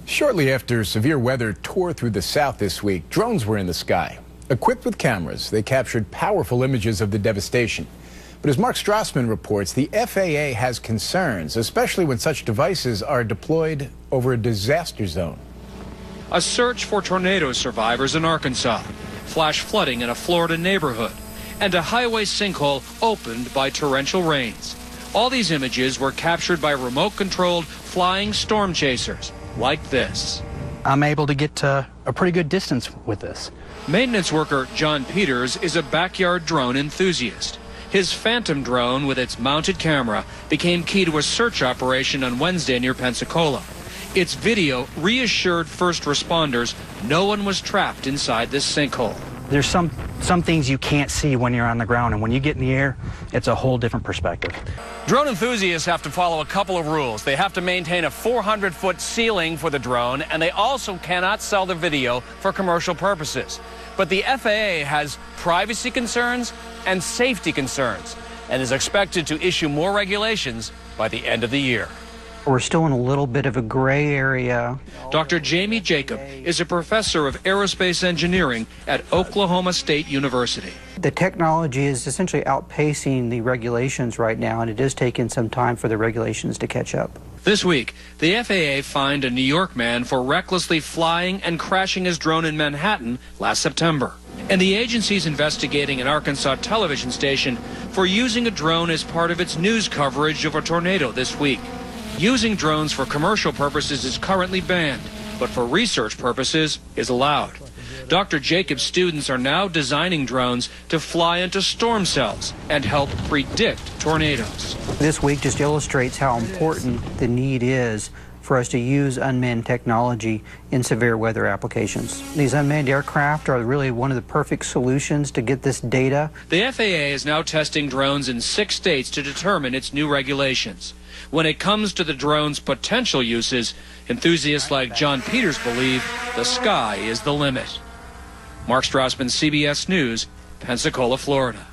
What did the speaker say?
Shortly after severe weather tore through the south this week, drones were in the sky. Equipped with cameras, they captured powerful images of the devastation. But as Mark Strassman reports, the FAA has concerns, especially when such devices are deployed over a disaster zone. A search for tornado survivors in Arkansas, flash flooding in a Florida neighborhood, and a highway sinkhole opened by torrential rains. All these images were captured by remote-controlled flying storm chasers, like this. I'm able to get to a pretty good distance with this. Maintenance worker John Peters is a backyard drone enthusiast. His Phantom drone with its mounted camera became key to a search operation on Wednesday near Pensacola. Its video reassured first responders no one was trapped inside this sinkhole. There's some things you can't see when you're on the ground, and when you get in the air, it's a whole different perspective. Drone enthusiasts have to follow a couple of rules. They have to maintain a 400-foot ceiling for the drone, and they also cannot sell the video for commercial purposes. But the FAA has privacy concerns and safety concerns, and is expected to issue more regulations by the end of the year. We're still in a little bit of a gray area. Dr. Jamie Jacob is a professor of aerospace engineering at Oklahoma State University. The technology is essentially outpacing the regulations right now, and it is taking some time for the regulations to catch up. This week, the FAA fined a New York man for recklessly flying and crashing his drone in Manhattan last September. And the agency's investigating an Arkansas television station for using a drone as part of its news coverage of a tornado this week. Using drones for commercial purposes is currently banned, but for research purposes is allowed. Dr. Jacob's students are now designing drones to fly into storm cells and help predict tornadoes. This week just illustrates how important the need is for us to use unmanned technology in severe weather applications. These unmanned aircraft are really one of the perfect solutions to get this data. The FAA is now testing drones in 6 states to determine its new regulations. When it comes to the drone's potential uses, enthusiasts like John Peters believe the sky is the limit. Mark Strassman, CBS News, Pensacola, Florida.